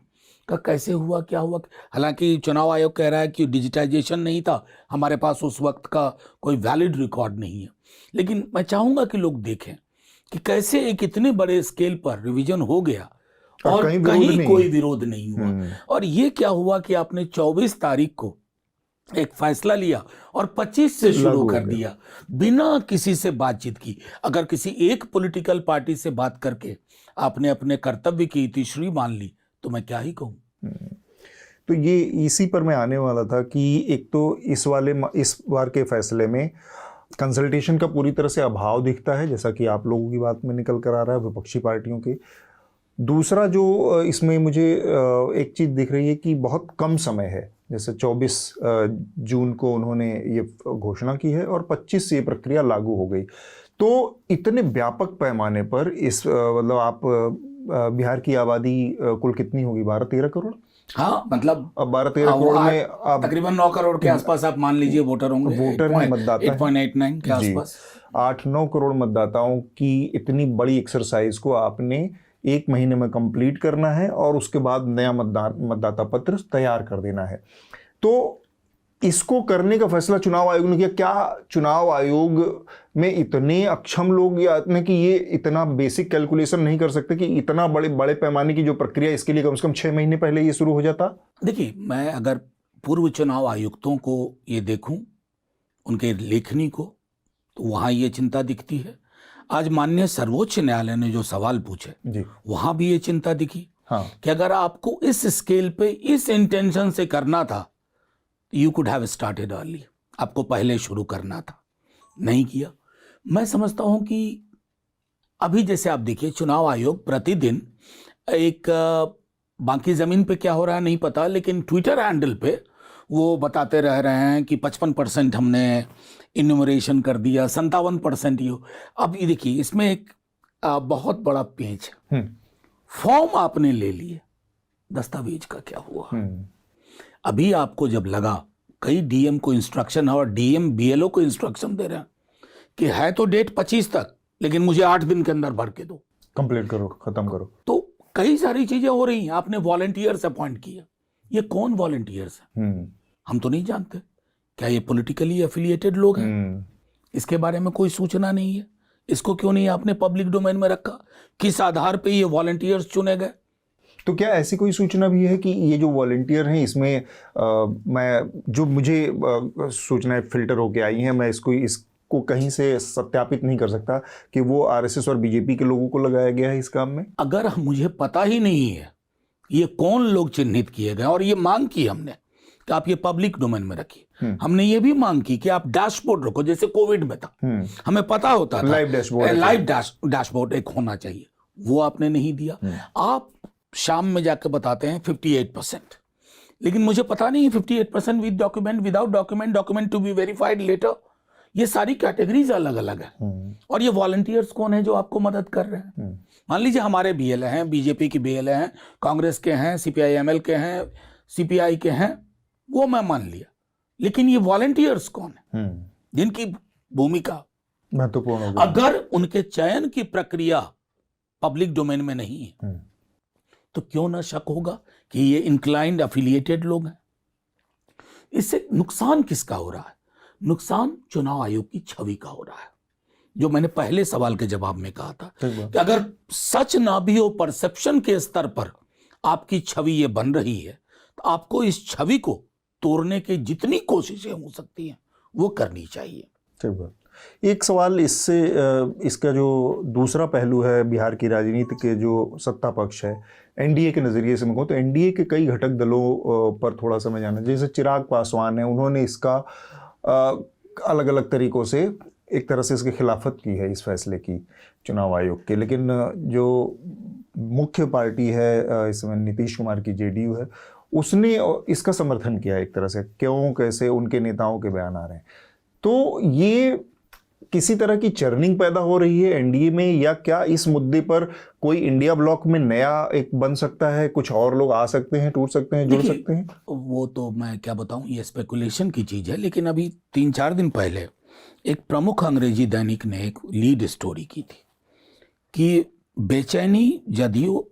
का कैसे हुआ, क्या हुआ। हालांकि चुनाव आयोग कह रहा है कि डिजिटाइजेशन नहीं था, हमारे पास उस वक्त का कोई वैलिड रिकॉर्ड नहीं है, लेकिन मैं चाहूंगा कि लोग देखें कि कैसे एक इतने बड़े स्केल पर रिवीजन हो गया और कहीं कोई विरोध नहीं हुआ। और ये क्या हुआ कि आपने 24 तारीख को एक फैसला लिया और 25 से शुरू कर दिया बिना किसी से बातचीत की। अगर किसी एक पॉलिटिकल पार्टी से बात करके आपने अपने कर्तव्य की तीसरी मान ली तो मैं क्या ही कहूँ। तो ये इसी पर मैं आने वाला था कि एक तो इस बार के फैसले में कंसल्टेशन का पूरी तरह से अभाव दिखता है, जैसा कि आप लोगों की बात में निकल कर आ रहा है, विपक्षी पार्टियों की। दूसरा जो इसमें मुझे एक चीज़ दिख रही है कि बहुत कम समय है, जैसे 24 जून को उन्होंने ये घोषणा की है और 25 से ये प्रक्रिया लागू हो गई। तो इतने व्यापक पैमाने पर इस मतलब आप बिहार की आबादी कुल कितनी होगी, 12-13 करोड़? हाँ मतलब अब 12-13 करोड़ में आप तकरीबन 9 करोड़ के आसपास आप मान लीजिए वोटर होंगे, वोटर हैं, मतदाता हैं। 8.89 के जी, आसपास। 8-9 करोड़ मतदाताओं की इतनी बड़ी एक्सरसाइज को आपने 1 महीने में कंप्लीट करना है और उसके बाद नया मतदाता पत्र तैयार कर देना है। तो इसको करने का फैसला चुनाव आयोग ने किया। क्या चुनाव आयोग में इतने अक्षम लोग या इतने कि ये इतना बेसिक कैलकुलेशन नहीं कर सकते कि इतना बड़े बड़े पैमाने की जो प्रक्रिया, इसके लिए कम से कम 6 महीने पहले ये शुरू हो जाता? देखिए, मैं अगर पूर्व चुनाव आयुक्तों को ये देखूं, उनके लेखनी को, तो वहां ये चिंता दिखती है। आज माननीय सर्वोच्च न्यायालय ने जो सवाल पूछे जी, वहां भी ये चिंता दिखी। हाँ, कि अगर आपको इस स्केल पे इस इंटेंशन से करना था, you could have started early, आपको पहले शुरू करना था, नहीं किया। मैं समझता हूं कि अभी जैसे आप देखिए, चुनाव आयोग प्रतिदिन एक बाकी जमीन पे क्या हो रहा है नहीं पता, लेकिन ट्विटर हैंडल पे वो बताते रह रहे हैं कि 55% हमने इन्यूमरेशन कर दिया, 57% ये। अब ये देखिए, इसमें एक बहुत बड़ा पेंच है। फॉर्म आपने ले लिए, दस्तावेज का क्या हुआ? अभी आपको जब लगा, कई डीएम को इंस्ट्रक्शन है और डीएम बीएलओ को इंस्ट्रक्शन दे रहे हैं कि है तो डेट 25 तक, लेकिन मुझे 8 दिन के अंदर भर के दो, कंप्लीट करो, खत्म करो। तो कई सारी चीजें हो रही हैं। आपने वॉलंटियर्स अपॉइंट किया, ये कौन वॉलंटियर्स है? हम तो नहीं जानते। क्या ये पॉलिटिकली एफिलिएटेड लोग हैं? इसके बारे में कोई सूचना नहीं है। इसको क्यों नहीं आपने पब्लिक डोमेन में रखा? किस आधार पे ये वॉलंटियर्स चुने गए? तो क्या ऐसी कोई सूचना भी है कि ये जो वॉलंटियर हैं, इसमें मैं जो मुझे सूचनाएं फिल्टर होके आई हैं, मैं इसको कहीं से सत्यापित नहीं कर सकता कि वो आरएसएस और बीजेपी के लोगों को लगाया गया है इस काम में? अगर मुझे पता ही नहीं है ये कौन लोग चिन्हित किए गए, और ये मांग की हमने कि आप ये पब्लिक डोमेन में रखिए। हमने ये भी मांग की कि आप डैशबोर्ड रखो, जैसे कोविड में था, हमें पता होता था लाइव डैशबोर्ड एक होना चाहिए, वो आपने नहीं दिया। आप शाम में जाकर बताते हैं 58%, लेकिन मुझे पता नहीं है 58% with document, without document, document to be verified later, ये सारी कैटेगरीज अलग अलग है। और ये वॉलंटियर्स कौन है जो आपको मदद कर रहे हैं? मान लीजिए हमारे बीएलए हैं, बीजेपी के बीएलए हैं, कांग्रेस के हैं, सीपीआई-एमएल के हैं, सीपीआई के हैं, वो मैं मान लिया, लेकिन ये वॉलंटियर्स कौन है जिनकी भूमिका महत्वपूर्ण होगी? अगर उनके चयन की प्रक्रिया पब्लिक डोमेन में नहीं है तो क्यों ना शक होगा कि ये इंक्लाइंड एफिलिएटेड लोग हैं? इससे नुकसान किसका हो रहा है? नुकसान चुनाव आयोग की छवि का हो रहा है, जो मैंने पहले सवाल के जवाब में कहा था कि अगर सच ना भी हो, परसेप्शन के स्तर पर आपकी छवि ये बन रही है, तो आपको इस छवि को तोड़ने की जितनी कोशिशें हो सकती हैं वो करनी चाहिए। ठीक बात। एक सवाल इससे, इसका जो दूसरा पहलू है बिहार की राजनीति के जो सत्ता पक्ष है, एनडीए के नज़रिए से मैं कहूँ तो एनडीए के कई घटक दलों पर थोड़ा सा मैं जाना, जैसे चिराग पासवान है, उन्होंने इसका अलग अलग तरीकों से एक तरह से इसकी खिलाफत की है, इस फैसले की चुनाव आयोग के। लेकिन जो मुख्य पार्टी है इसमें नीतीश कुमार की जेडीयू है, उसने इसका समर्थन किया एक तरह से। क्यों, कैसे, उनके नेताओं के बयान आ रहे हैं। तो ये किसी तरह की चर्निंग पैदा हो रही है एनडीए में, या क्या इस मुद्दे पर कोई इंडिया ब्लॉक में नया एक बन सकता है, कुछ और लोग आ सकते हैं, टूट सकते हैं, जुड़ सकते हैं? वो तो मैं क्या बताऊं, ये स्पेकुलेशन की चीज है। लेकिन अभी 3-4 दिन पहले एक प्रमुख अंग्रेजी दैनिक ने एक लीड स्टोरी की थी कि बेचैनी जदयू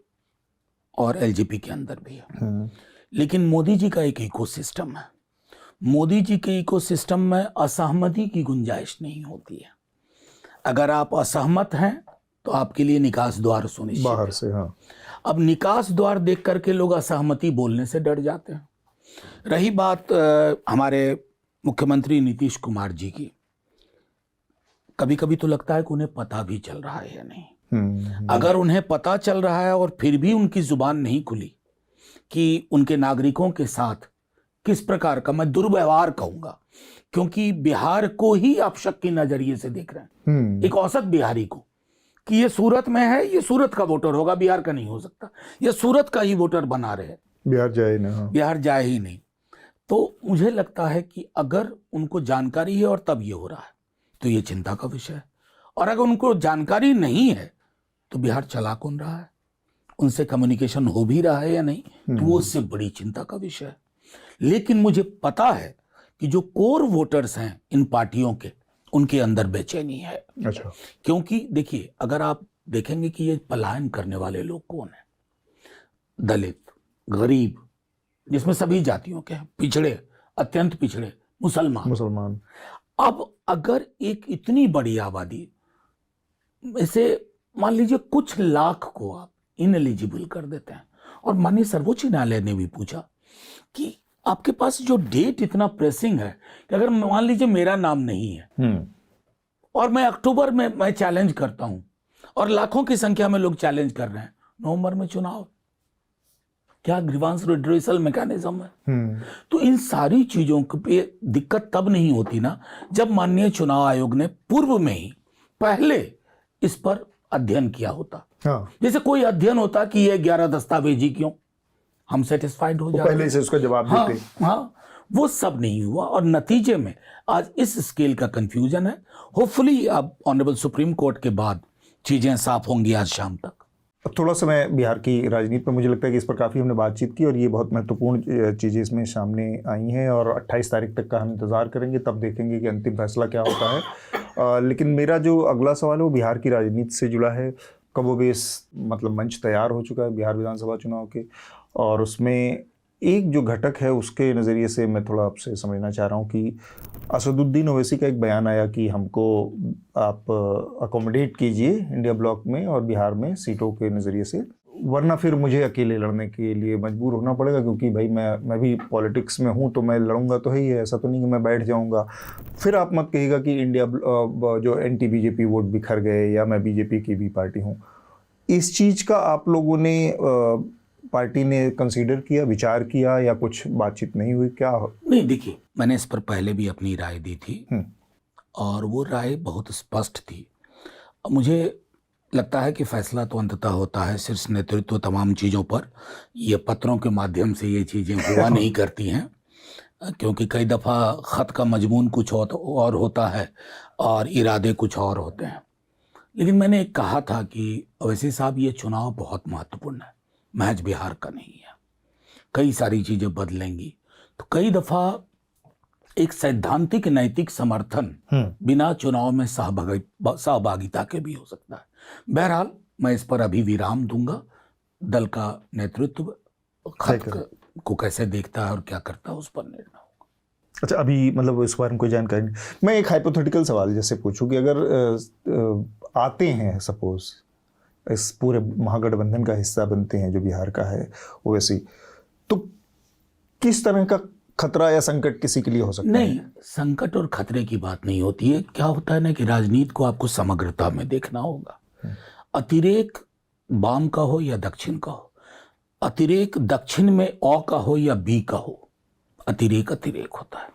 और एलजेपी के अंदर भी है, लेकिन मोदी जी का एक इकोसिस्टम है। मोदी जी के इकोसिस्टम में असहमति की गुंजाइश नहीं होती है। अगर आप असहमत हैं तो आपके लिए निकास द्वार सुनिश्चित बाहर से। हाँ, अब निकास द्वार देख करके लोग असहमति बोलने से डर जाते हैं। रही बात हमारे मुख्यमंत्री नीतीश कुमार जी की, कभी कभी तो लगता है कि उन्हें पता भी चल रहा है या नहीं। अगर उन्हें पता चल रहा है और फिर भी उनकी जुबान नहीं खुली कि उनके नागरिकों के साथ किस प्रकार का, मैं दुर्व्यवहार कहूंगा, क्योंकि बिहार को ही आप शक के नजरिए से देख रहे हैं, एक औसत बिहारी को, कि ये सूरत में है, ये सूरत का वोटर होगा, बिहार का नहीं हो सकता, ये सूरत का ही वोटर बना रहे, बिहार जाए ही नहीं। बिहार जाए ही नहीं। तो मुझे लगता है कि अगर उनको जानकारी है और तब ये हो रहा है तो ये चिंता का विषय है, और अगर उनको जानकारी नहीं है तो बिहार चला कौन रहा है, उनसे कम्युनिकेशन हो भी रहा है या नहीं, तो वो उससे बड़ी चिंता का विषय है। लेकिन मुझे पता है कि जो कोर वोटर्स हैं इन पार्टियों के, उनके अंदर बेचैनी है। अच्छा। क्योंकि देखिए, अगर आप देखेंगे कि ये पलायन करने वाले लोग कौन है, दलित, गरीब, जिसमें सभी जातियों के हैं, पिछड़े, अत्यंत पिछड़े, मुसलमान। अब अगर एक इतनी बड़ी आबादी में से मान लीजिए कुछ लाख को आप इनएलिजिबल कर देते हैं, और माननीय सर्वोच्च न्यायालय ने भी पूछा कि आपके पास जो डेट इतना प्रेसिंग है कि अगर मान लीजिए मेरा नाम नहीं है और मैं अक्टूबर में मैं चैलेंज करता हूं, और लाखों की संख्या में लोग चैलेंज कर रहे हैं, नवंबर में चुनाव, क्या ग्रीवांस रिड्रेसल मैकेनिज्म है? तो इन सारी चीजों पे दिक्कत तब नहीं होती ना, जब माननीय चुनाव आयोग ने पूर्व में ही पहले इस पर अध्ययन किया होता। हाँ। जैसे कोई अध्ययन होता कि ये 11 दस्तावेजी क्यों, हम सेटिस्फाइड हो जाते, पहले से उसका जवाब देते। हाँ, वो सब नहीं हुआ, और नतीजे में आज इस स्केल का कंफ्यूजन है। होपफुली अब ऑनरेबल सुप्रीम कोर्ट के बाद चीजें साफ होंगी आज शाम तक। अब थोड़ा समय बिहार की राजनीति पर, मुझे लगता है कि इस पर काफ़ी हमने बातचीत की और ये बहुत महत्वपूर्ण चीज़ें इसमें सामने आई हैं, और 28 तारीख तक का हम इंतज़ार करेंगे, तब देखेंगे कि अंतिम फैसला क्या होता है। लेकिन मेरा जो अगला सवाल है वो बिहार की राजनीति से जुड़ा है। कमोबेश मतलब मंच तैयार हो चुका है बिहार विधानसभा चुनाव के, और उसमें एक जो घटक है उसके नज़रिए से मैं थोड़ा आपसे समझना चाह रहा हूँ कि असदुद्दीन ओवैसी का एक बयान आया कि हमको आप अकोमोडेट कीजिए इंडिया ब्लॉक में और बिहार में सीटों के नज़रिए से, वरना फिर मुझे अकेले लड़ने के लिए मजबूर होना पड़ेगा, क्योंकि भाई मैं भी पॉलिटिक्स में हूँ, तो मैं लड़ूंगा तो है ही है, ऐसा तो नहीं कि मैं बैठ जाऊँगा। फिर आप मत कहिएगा कि इंडिया जो एंटी बीजेपी वोट बिखर गए या मैं बीजेपी की भी पार्टी हूँ। इस चीज़ का आप लोगों ने पार्टी ने कंसीडर किया, विचार किया, या कुछ बातचीत नहीं हुई क्या? नहीं, देखिए, मैंने इस पर पहले भी अपनी राय दी थी और वो राय बहुत स्पष्ट थी। मुझे लगता है कि फैसला तो अंततः होता है शीर्ष नेतृत्व तमाम चीज़ों पर। ये पत्रों के माध्यम से ये चीज़ें हुआ नहीं करती हैं, क्योंकि कई दफ़ा ख़त का मजमून कुछ और होता है और इरादे कुछ और होते हैं। लेकिन मैंने एक कहा था कि ओवैसी साहब, ये चुनाव बहुत महत्वपूर्ण है, महज बिहार का नहीं है, कई सारी चीज़ें बदलेंगी। तो कई दफ़ा एक सैद्धांतिक नैतिक समर्थन बिना चुनाव में सहभागिता के भी हो सकता है। बहरहाल मैं इस पर अभी विराम दूंगा। दल का नेतृत्व खत को कैसे देखता है और क्या करता है, उस पर निर्णय होगा। अच्छा, अभी मतलब इस बारे में कोई जानकारी नहीं। मैं एक हाइपोथेटिकल सवाल जैसे पूछूं कि अगर आते हैं, सपोज इस पूरे महागठबंधन का हिस्सा बनते हैं जो बिहार का है ओवैसी, तो किस तरह का खतरा या संकट किसी के लिए हो सकता है? नहीं, संकट और खतरे की बात नहीं होती है। क्या होता है ना कि राजनीति को आपको समग्रता में देखना होगा। अतिरेक वाम का हो या दक्षिण का हो, अतिरेक दक्षिण में अ का हो या बी का हो, अतिरेक अतिरेक होता है।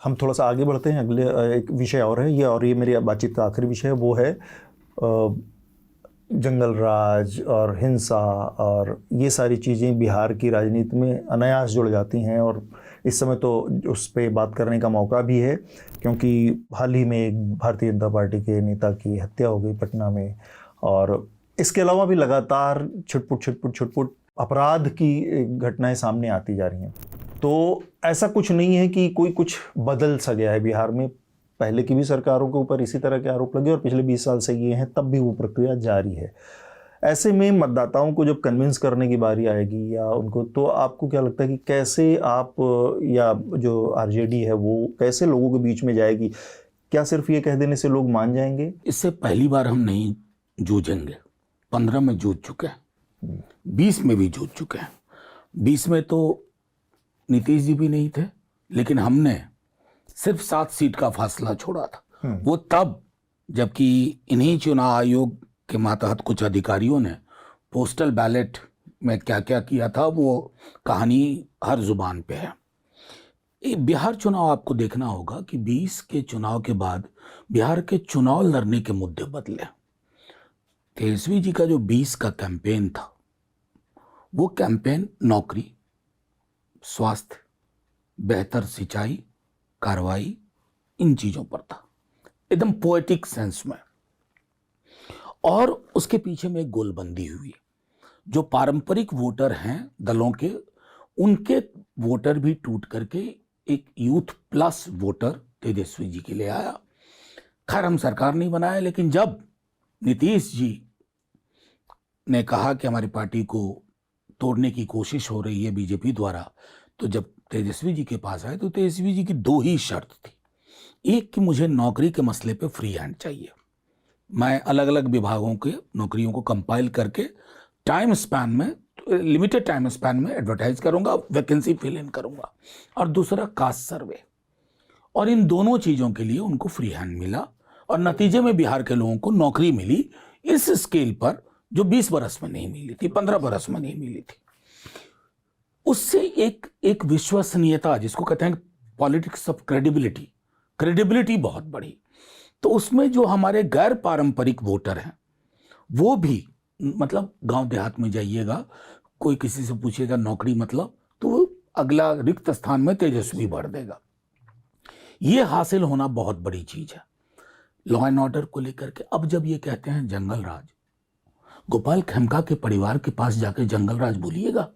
हम थोड़ा सा आगे बढ़ते हैं, अगले एक विषय और है ये, और ये मेरी बातचीत का आखिरी विषय है, वो है जंगल राज और हिंसा, और ये सारी चीज़ें बिहार की राजनीति में अनायास जुड़ जाती हैं, और इस समय तो उस पर बात करने का मौका भी है, क्योंकि हाल ही में एक भारतीय जनता पार्टी के नेता की हत्या हो गई पटना में, और इसके अलावा भी लगातार छुटपुट अपराध की घटनाएं सामने आती जा रही हैं। तो ऐसा कुछ नहीं है कि कोई कुछ बदल सा गया है बिहार में। पहले की भी सरकारों के ऊपर इसी तरह के आरोप लगे और पिछले 20 साल से ये हैं, तब भी वो प्रक्रिया जारी है। ऐसे में मतदाताओं को जब कन्विंस करने की बारी आएगी या उनको, तो आपको क्या लगता है कि कैसे आप या जो आरजेडी है वो कैसे लोगों के बीच में जाएगी? क्या सिर्फ ये कह देने से लोग मान जाएंगे? इससे पहली बार हम नहीं जूझेंगे। 15 में जूझ चुके हैं, 20 में भी जूझ चुके हैं। 20 में तो नीतीश जी भी नहीं थे, लेकिन हमने सिर्फ 7 सीट का फासला छोड़ा था। वो तब जबकि इन्हीं चुनाव आयोग के मातहत कुछ अधिकारियों ने पोस्टल बैलेट में क्या क्या किया था, वो कहानी हर जुबान पे है। बिहार चुनाव आपको देखना होगा कि 20 के चुनाव के बाद बिहार के चुनाव लड़ने के मुद्दे बदले। तेजस्वी जी का जो 20 का कैंपेन था, वो कैंपेन नौकरी, स्वास्थ्य, बेहतर सिंचाई, कार्रवाई, इन चीजों पर था, एकदम पोएटिक सेंस में। और उसके पीछे में एक गोलबंदी हुई। जो पारंपरिक वोटर हैं दलों के, उनके वोटर भी टूट करके एक youth plus voter Tejashwi ji के लिए आया। खैर हम सरकार नहीं बनाए, लेकिन जब नीतीश जी ने कहा कि हमारी पार्टी को तोड़ने की कोशिश हो रही है बीजेपी द्वारा, तो जब तेजस्वी जी के पास आए तो तेजस्वी जी की दो ही शर्त थी। एक कि मुझे नौकरी के मसले पे फ्री हैंड चाहिए, मैं अलग अलग विभागों के नौकरियों को कंपाइल करके टाइम स्पैन में, लिमिटेड टाइम स्पैन में एडवर्टाइज करूंगा, वैकेंसी फिल इन करूंगा। और दूसरा कास्ट सर्वे। और इन दोनों चीज़ों के लिए उनको फ्री हैंड मिला और नतीजे में बिहार के लोगों को नौकरी मिली इस स्केल पर जो 20 बरस में नहीं मिली थी, 15 बरस में नहीं मिली थी। उससे एक विश्वसनीयता, जिसको कहते हैं पॉलिटिक्स ऑफ क्रेडिबिलिटी बहुत बढ़ी। तो उसमें जो हमारे गैर पारंपरिक वोटर हैं वो भी, मतलब गांव देहात में जाइएगा, कोई किसी से पूछेगा नौकरी मतलब, तो वो अगला रिक्त स्थान में तेजस्वी भर देगा। ये हासिल होना बहुत बड़ी चीज है लॉ एंड ऑर्डर को लेकर के। अब जब ये कहते हैं जंगल राज, गोपाल खेमका के परिवार के पास जाकर जंगल राज बोलिएगा।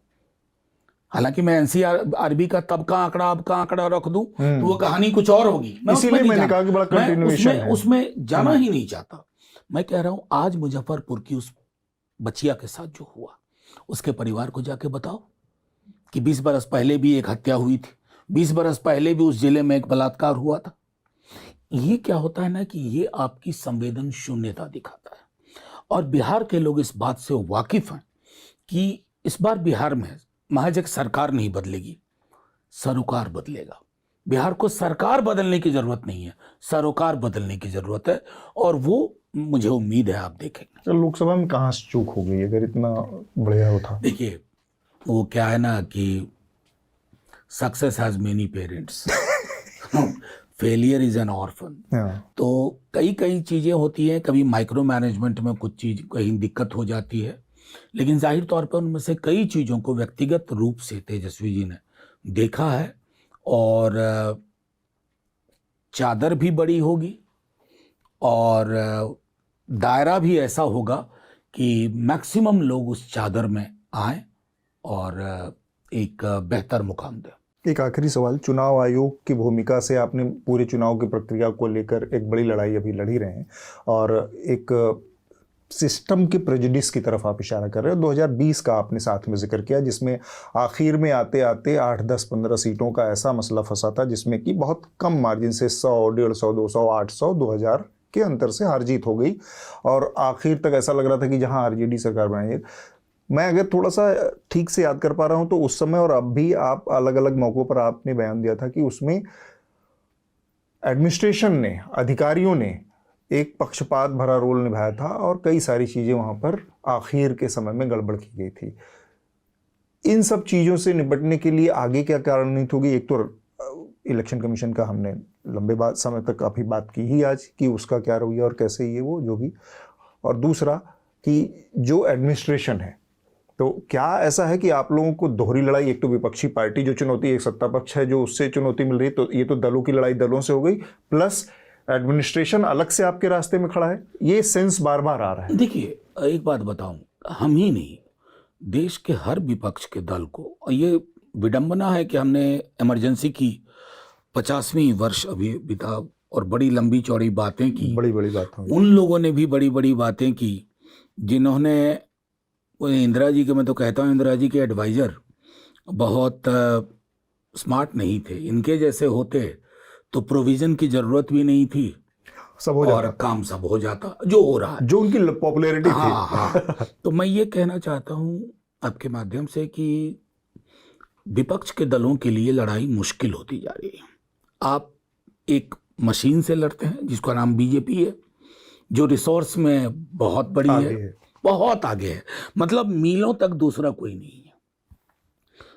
हालांकि मैं एनसीआरबी का तब का आंकड़ा अब का आंकड़ा रख दूं तो वो कहानी कुछ और होगी। इसीलिए मैंने कहा कि बड़ा कंटिन्यूएशन है। उसमें जाना ही नहीं चाहता। मैं कह रहा हूं आज मुजफ्फरपुर की उस बचिया के साथ जो हुआ, उसके परिवार को जाके बताओ कि 20 बरस पहले भी एक हत्या हुई थी, 20 बरस पहले भी उस जिले में एक बलात्कार हुआ था। ये क्या होता है ना कि ये आपकी संवेदन शून्यता दिखाता है। और बिहार के लोग इस बात से वाकिफ हैं कि इस बार बिहार में महज एक सरकार नहीं बदलेगी, सरोकार बदलेगा। बिहार को सरकार बदलने की जरूरत नहीं है, सरोकार बदलने की जरूरत है। और वो मुझे उम्मीद है आप देखेंगे। तो लोकसभा में कहाँ से चूक हो गई अगर इतना बढ़िया होता? देखिए वो क्या है ना कि success has many parents, failure is an orphan. तो कई चीजें होती हैं, कभी माइक्रो मैनेजमेंट में कुछ चीज कहीं दिक्कत हो जाती है, लेकिन जाहिर तौर पर उनमें से कई चीजों को व्यक्तिगत रूप से तेजस्वी जी ने देखा है। और चादर भी बड़ी होगी और दायरा भी ऐसा होगा कि मैक्सिमम लोग उस चादर में आए और एक बेहतर मुकाम दें। एक आखिरी सवाल, चुनाव आयोग की भूमिका से आपने पूरे चुनाव की प्रक्रिया को लेकर एक बड़ी लड़ाई अभी लड़ी रहे हैं और एक सिस्टम के प्रेजुडिस की तरफ आप इशारा कर रहे हो। 2020 का आपने साथ में जिक्र किया जिसमें आखिर में आते आते 8, 10, 15 सीटों का ऐसा मसला फंसा था जिसमें कि बहुत कम मार्जिन से 100, 150, 200, 800, 2000 के अंतर से हार जीत हो गई और आखिर तक ऐसा लग रहा था कि जहां आरजेडी सरकार बनाई। मैं अगर थोड़ा सा ठीक से याद कर पा रहा हूं तो उस समय और अब भी आप अलग अलग मौक़ों पर आपने बयान दिया था कि उसमें एडमिनिस्ट्रेशन ने, अधिकारियों ने एक पक्षपात भरा रोल निभाया था और कई सारी चीज़ें वहाँ पर आखिर के समय में गड़बड़ की गई थी। इन सब चीज़ों से निपटने के लिए आगे क्या रणनीति होगी? एक तो इलेक्शन कमीशन का हमने लंबे समय तक काफ़ी बात की ही आज कि उसका क्या रवैया और कैसे ये वो जो भी, और दूसरा कि जो एडमिनिस्ट्रेशन है, तो क्या ऐसा है कि आप लोगों को दोहरी लड़ाई, एक तो विपक्षी पार्टी जो चुनौती, एक सत्ता पक्ष है जो उससे चुनौती मिल रही है, तो ये तो दलों की लड़ाई दलों से हो गई, प्लस एडमिनिस्ट्रेशन अलग से आपके रास्ते में खड़ा है, ये सेंस बार बार आ रहा है। देखिए एक बात बताऊं, हम ही नहीं, देश के हर विपक्ष के दल को ये विडंबना है कि हमने इमरजेंसी की 50वीं वर्ष अभी बिता और बड़ी लंबी चौड़ी बातें की, बड़ी बड़ी बातें, उन लोगों ने भी बड़ी बड़ी बातें की जिन्होंने, इंदिरा जी के, मैं तो कहता हूँ इंदिरा जी के एडवाइजर बहुत स्मार्ट नहीं थे। इनके जैसे होते तो प्रोविजन की जरूरत भी नहीं थी, सब हो जाता और काम सब हो जाता जो हो रहा है, जो उनकी पॉपुलैरिटी थी। हाँ। तो मैं ये कहना चाहता हूँ आपके माध्यम से कि विपक्ष के दलों के लिए लड़ाई मुश्किल होती जा रही है। आप एक मशीन से लड़ते हैं जिसका नाम बीजेपी है, जो रिसोर्स में बहुत बड़ी है, बहुत आगे है, मतलब मीलों तक दूसरा कोई नहीं है।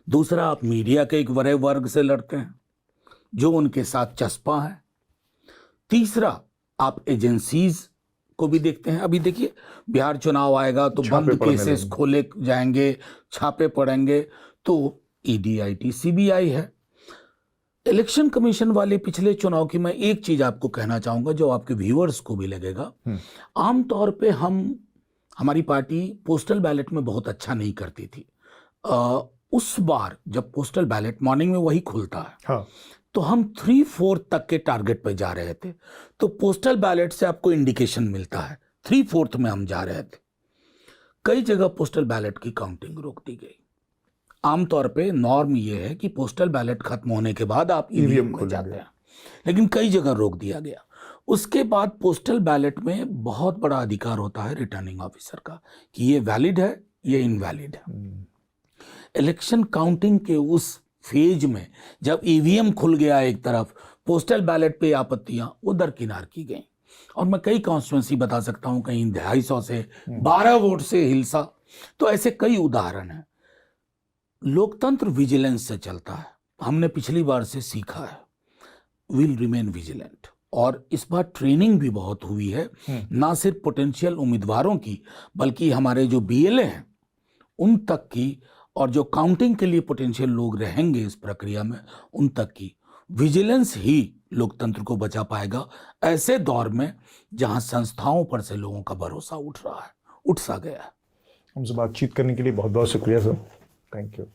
दूसरा आप मीडिया के एक बड़े वर्ग से लड़ते हैं जो उनके साथ चस्पा है। तीसरा आप एजेंसीज को भी देखते हैं। अभी देखिए बिहार चुनाव आएगा तो बंद केसेस खोले जाएंगे, छापे पड़ेंगे, तो ईडी, आईटी, सीबीआई है। इलेक्शन कमीशन वाले पिछले चुनाव की मैं एक चीज आपको कहना चाहूंगा जो आपके व्यूअर्स को भी लगेगा। आमतौर पे हमारी पार्टी पोस्टल बैलेट में बहुत अच्छा नहीं करती थी। उस बार जब पोस्टल बैलेट मॉर्निंग में वही खुलता है, हाँ। तो हम 3/4 तक के टारगेट पे जा रहे थे। तो पोस्टल बैलेट से आपको इंडिकेशन मिलता है 3/4 में हम जा रहे थे। कई जगह पोस्टल बैलेट की काउंटिंग रोक दी गई। आमतौर पे नॉर्म ये है कि पोस्टल बैलेट खत्म होने के बाद आप ईवीएम में जाते हैं, लेकिन कई जगह रोक दिया गया। उसके बाद पोस्टल बैलेट में बहुत बड़ा अधिकार होता है रिटर्निंग ऑफिसर का कि ये वैलिड है, ये इनवैलिड है। इलेक्शन काउंटिंग के उस फेज में जब ईवीएम खुल गया एक तरफ, पोस्टल बैलेट पे आपत्तियां वो दरकिनार की गई। और मैं कई कॉन्स्टिट्यूंसी बता सकता हूं, कहीं 250 से 12 वोट से हिलसा। तो ऐसे कई उदाहरण हैं। लोकतंत्र विजिलेंस से चलता है। हमने पिछली बार से सीखा है, विल रिमेन विजिलेंट। और इस बार ट्रेनिंग भी बहुत हुई है, ना सिर्फ पोटेंशियल उम्मीदवारों की बल्कि हमारे जो बीएलए हैं उन तक की, और जो काउंटिंग के लिए पोटेंशियल लोग रहेंगे इस प्रक्रिया में उन तक की। विजिलेंस ही लोकतंत्र को बचा पाएगा ऐसे दौर में जहां संस्थाओं पर से लोगों का भरोसा उठ सा गया है। हमसे बातचीत करने के लिए बहुत बहुत शुक्रिया सर। Thank you.